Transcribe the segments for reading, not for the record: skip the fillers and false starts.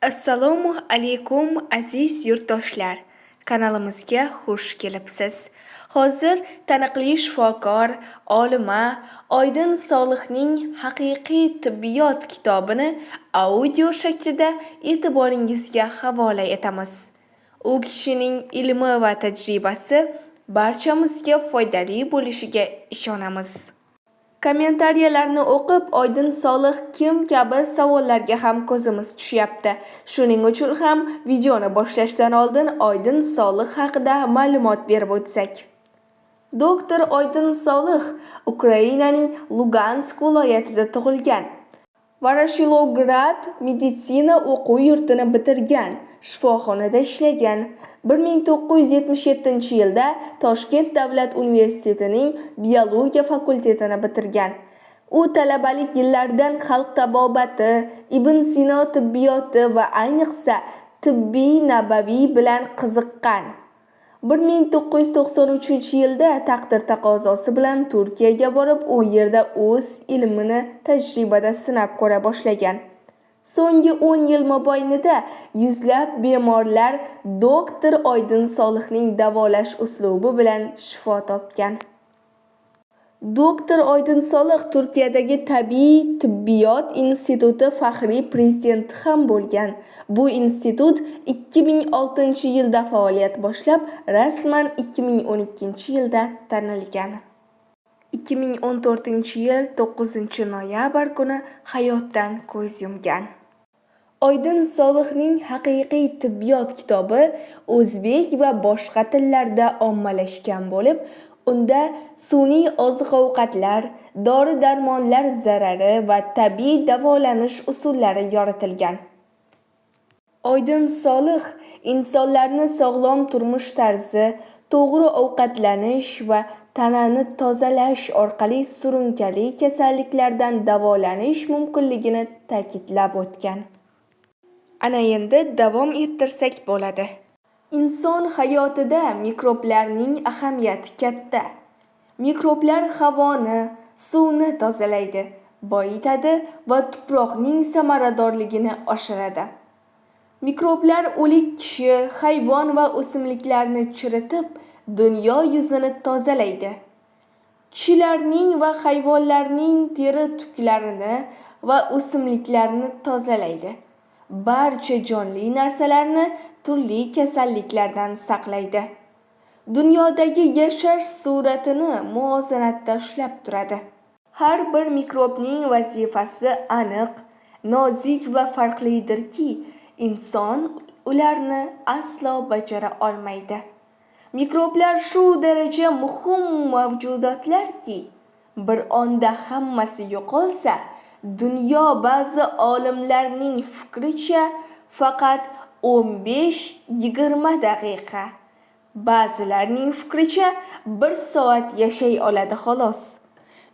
Assalomu alaykum aziz yurtdoshlar. Kanalimizga xush kelibsiz. Hozir taniqli shifokor, olima Oydin Solihning haqiqiy tibbiyot kitobini audio shaklida e'tiboringizga havola etamiz. U kishining ilmi va tajribasi barchamizga foydali bo'lishiga ishonamiz. Kommentariyalarni o'qib, Oydin Solih kim kabi savollarga ham ko'zimiz tushyapti. Shuning uchun ham videoni boshlashdan oldin Oydin Solih haqida ma'lumot berib o'tsak. Doktor Oydin Solih Ukrainaning Lugansk viloyatida tug'ilgan. Voroshilovgrad meditsina o'quv yurtini bitirgan, shifoxonada ishlagan. 1977-yilda Toshkent davlat universitetining biologiya fakultetini bitirgan. U talabalik yillaridan xalq tabobati, Ibn Sino tibbiyoti va ayniqsa tibbiy nabaviy bilan qiziqqan. 1993-yilda taqdir taqozosi bilan Turkiyaga borib, u yerda o'z ilmini tajribada sinab ko'ra boshlagan. So'nggi 10 yil mobaynida yuzlab bemorlar doktor Oydin Solihning davolash uslubi bilan shifo topgan. Doktor Oydin Solih Turkiyadagi tabiiy tibbiyot instituti faxriy prezidenti ham bo'lgan. Bu institut 2006-yilda faoliyat boshlab, rasman 2012-yilda tanilgan. 2014-yil 9-noyabr kuni hayotdan ko'z yumgan. Oydin Solihning haqiqiy tibbiyot kitobi o'zbek va boshqa tillarda ommalashgan bo'lib, unda sun'iy oziq-ovqatlar, dori-darmonlar zarari va tabiiy davolanish usullari yoritilgan. Oydin Solih insonlarni sog'lom turmush tarzi, to'g'ri ovqatlanish va tanani tozalash orqali surunkali kasalliklardan davolanish mumkinligini ta'kidlab o'tgan. Ana endi davom ettirsak bo'ladi. Inson hayotida mikroblarning ahamiyati katta. Mikroblar havoni, suvni tozalaydi, boyitadi va tuproqning samaradorligini oshiradi. Mikroblar o'lik kishi, hayvon va o'simliklarni chiritib, dunyo yuzini tozalaydi. Kishilarning va hayvonlarning teri tuklarini va o'simliklarni tozalaydi. Barcha jonli narsalarni turli kasalliklardan saqlaydi. Dunyodagi yashash sur'atini muvozanatda ushlab turadi. Har bir mikrobning vazifasi aniq, nozik va farqlidirki, inson ularni aslo bajara olmaydi. Mikroblar shu daraja muhim mavjudotlarki, bir onda hammasi yo'qolsa, dunyo ba'zi olimlarning fikricha faqat 15-20 daqiqa, ba'zilarning fikricha 1 soat yashay oladi xolos.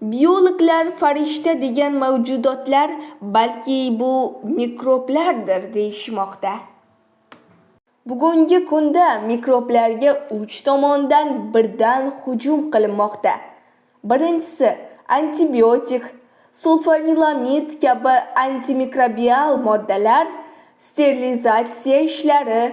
Biologlar farishta degan mavjudotlar balki bu mikroblardir deyishmoqda. Bugungi kunda mikroblarga 3 tomondan birdan hujum qilinmoqda. Birinchisi antibiotik, sulfonilamid kabi antimikrobial moddalar, sterilizatsiya ishlari,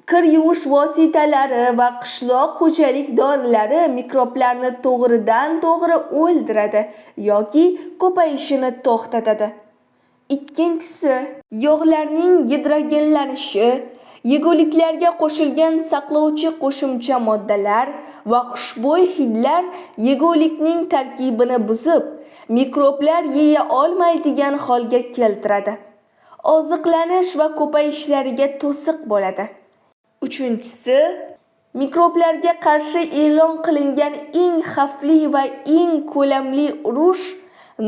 kir yuvish vositalari va qishloq xo'jalik dorilari mikroblarni to'g'ridan-to'g'ri o'ldiradi yoki ko'payishini to'xtatadi. Ikkinchisi yog'larning gidrogenlanishi, yeguliklarga qo'shilgan saqlovchi qo'shimcha moddalar va xushbo'y hidlar yegulikning tarkibini buzib, mikroblar yeya olmaydigan holga keltiradi. Oziqlanish va ko'payishlariga to'siq bo'ladi. Uchinchisi, mikroblarga qarshi e'lon qilingan eng xavfli va eng ko'lamli urush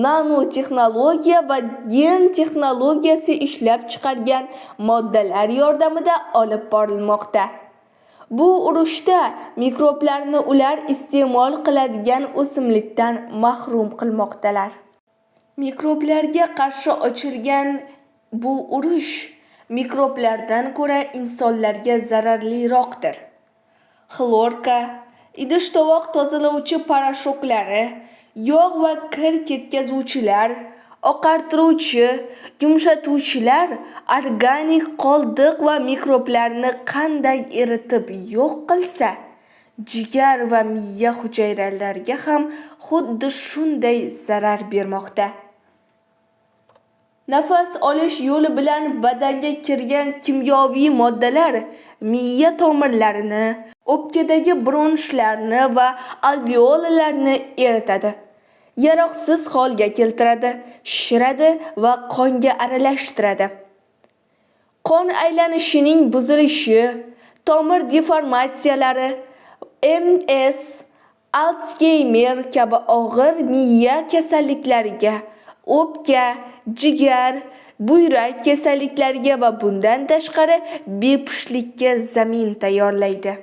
nanotexnologiya va gen texnologiyasi ishlab chiqargan moddalar yordamida olib borilmoqda. Bu urushda mikroblarni ular iste'mol qiladigan o'simlikdan mahrum qilmoqdalar. Mikroblarga qarshi ochilgan bu urush mikroblardan ko'ra insonlarga zararliroqdir. Xlorka, idish-tovoq tozalovchi parashoklari, yog' va kir ketkazuvchilar, oqartiruvchi, yumshatuvchilar organik qoldiq va mikroblarni qanday eritib yo'q qilsa, jigar va miya hujayralariga ham xuddi shunday zarar bermoqda. Nafas olish yo'li bilan badanga kirgan kimyoviy moddalar miya tomirlarini, o'pkadagi bronxlarni va alveolalarni eritadi. Yaroqsiz holga keltiradi, shishiradi va qonga aralashtiradi. Qon aylanishining buzilishi, tomir deformatsiyalari, MS, Alzheimer kabi og'ir miya kasalliklariga, o'pka, jigar, buyrak kasalliklariga va bundan tashqari bepushtlikka zamin tayyorlaydi.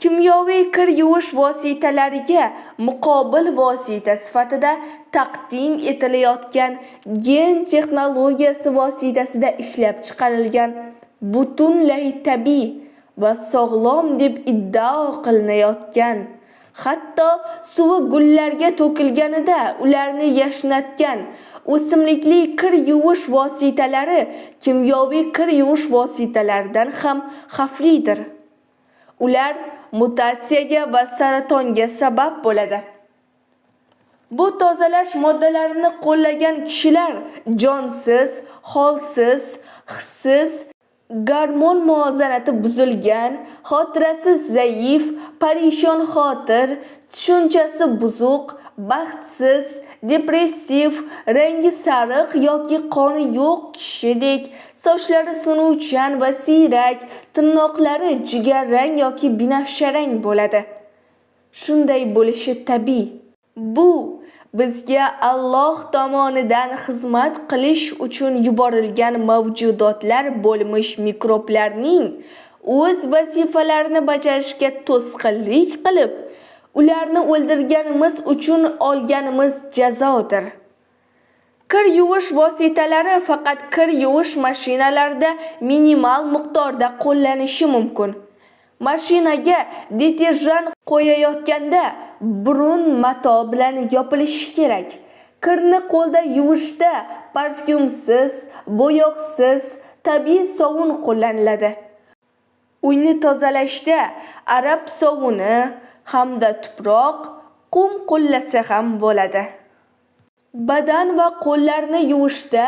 Kimyoviy kir yuvish vositalariga muqobil vosita sifatida taqdim etilayotgan gen texnologiyasi vositasida ishlab chiqarilgan butunlay tabiiy va sog'lom deb iddao qilinayotgan, hatto suvi gullarga to'kilganida ularni yashnatgan o'simlikli kir yuvish vositalari kimyoviy kir yuvish vositalaridan ham xavflidir. Ular mutatsiyaga va saratonga sabab bo'ladi. Bu tozalash moddalarini qo'llagan kishilar jonsiz, holsiz, hissiz, gormon muvozanati buzilgan, xotirasi zaif, parishon xotir, tushunchasi buzuq, baxtsiz, depressiv, rangi sariq yoki qoni yo'q kishidek, sochlari sinuvchan va siyrak, tirnoqlari jigarrang yoki binafsharang bo'ladi. Shunday bo'lishi tabiiy. Bu bizga Alloh tomonidan xizmat qilish uchun yuborilgan mavjudotlar bo'lmish mikroblarning o'z vazifalarini bajarishga to'sqinlik qilib, ularni o'ldirganimiz uchun olganimiz jazodir. Kir yuvish vositalari faqat kir yuvish mashinalarida minimal miqdorda qo'llanishi mumkin. Mashinaga deterjan qo'yayotganda burun mato bilan yopilishi kerak. Kirni qo'lda yuvishda parfyumsiz, bo'yoqsiz, tabiiy sovun qo'llaniladi. Uyni tozalashda arab sovuni hamda tuproq, qum qo'llasa ham bo'ladi. Badan va qo'llarni yuvishda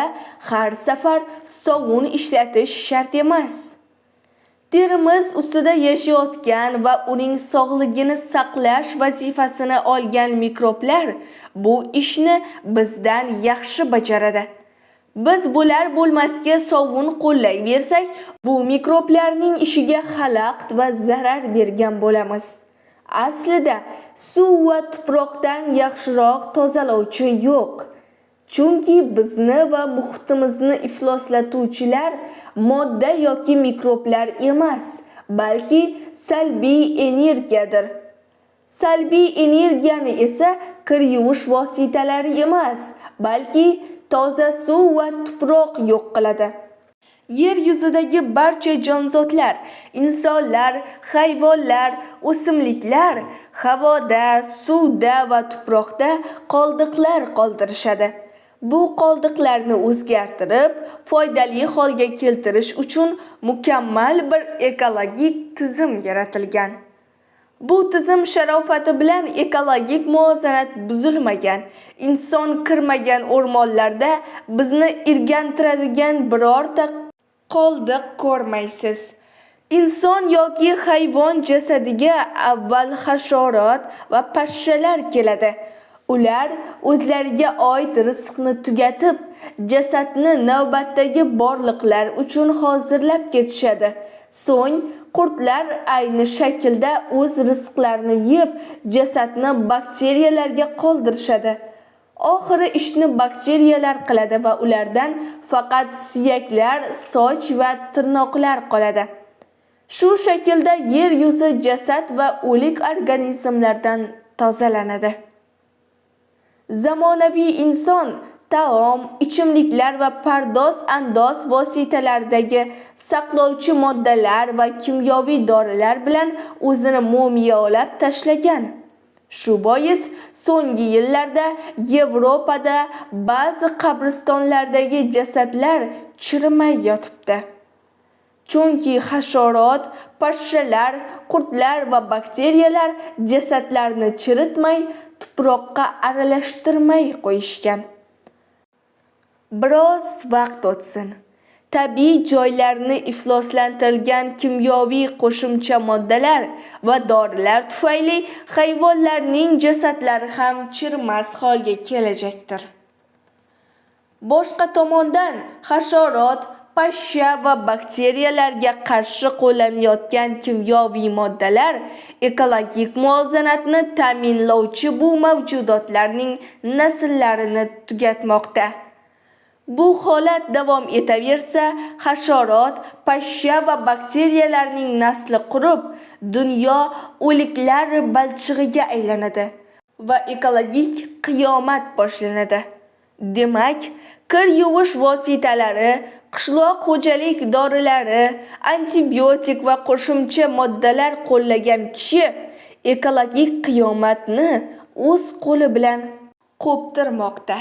har safar sovun ishlatish shart emas. Terimiz ustida yashayotgan va uning sog'ligini saqlash vazifasini olgan mikroblar bu ishni bizdan yaxshi bajaradi. Biz bo'lar bo'lmasga sovun qo'llayversak, bu mikroblarning ishiga xalaqit va zarar bergan bo'lamiz. Aslida suv va tuproqdan yaxshiroq tozalovchi yo'q. Chunki bizni va muhitimizni ifloslatuvchilar modda yoki mikroblar emas, balki salbiy energiyadir. Salbiy energiyani esa kir yuvish vositalari emas, balki toza suv va tuproq yo'q qiladi. Yer yuzidagi barcha jonzotlar, insonlar, hayvonlar, o'simliklar havoda, suvda va tuproqda qoldiqlar qoldirishadi. Bu qoldiqlarni o'zgartirib, foydali holga keltirish uchun mukammal bir ekologik tizim yaratilgan. Bu tizim sharofati bilan ekologik muvozanat buzilmagan, inson kirmagan o'rmonlarda bizni irgantiradigan birorta qoldiq ko'rmaysiz. Inson yoki hayvon jasadiga avval hasharot va pashshalar keladi. Ular o'zlariga oid rizqni tugatib, jasadni navbatdagi borliqlar uchun hozirlab ketishadi. So'ng qurtlar ayni shaklda o'z rizqlarini yeb, jasadni bakteriyalarga qoldirishadi. Oxiri ishni bakteriyalar qiladi va ulardan faqat suyaklar, soch va tirnoqlar qoladi. Shu shaklda yer yuzi jasad va o'lik organizmlardan tozalanadi. Zamonaviy inson taom, ichimliklar va pardoz-andoz vositalaridagi saqlovchi moddalar va kimyoviy dorilar bilan o'zini mo'miyolab tashlagan. Shu bois so'nggi yillarda Yevropada ba'zi qabristonlardagi jasadlar chirimay yotibdi. Chunki hasharot, pashshalar, qurtlar va bakteriyalar jasadlarni chiritmay, tuproqqa aralashtirmay qo'yishgan. Biroz vaqt o'tsin. Tabiiy joylarni ifloslantirgan kimyoviy qo'shimcha moddalar va dorilar tufayli hayvonlarning jasadlari ham chirimas holga kelajakdir. Boshqa tomondan, hasharot, pashsha va bakteriyalarga qarshi qo'llanayotgan kimyoviy moddalar ekologik muvozanatni ta'minlovchi bu mavjudotlarning naslarini tugatmoqda. Bu holat davom etaversa, hasharot, pashsha va bakteriyalarning nasli qurib, dunyo o'liklar balchig'iga aylanadi va ekologik qiyomat boshlanadi. Demak, kir yuvish vositalari, qishloq xo'jalik dorilari, antibiotik va qo'shimcha moddalar qo'llagan kishi ekologik qiyomatni o'z qo'li bilan qo'ptirmoqda.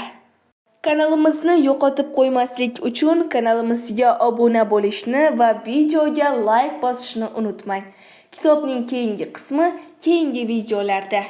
Kanalimizni yo'qotib qo'ymaslik uchun kanalimizga obuna bo'lishni va videoga like bosishni unutmang. Kitobning keyingi qismi keyingi videolarda.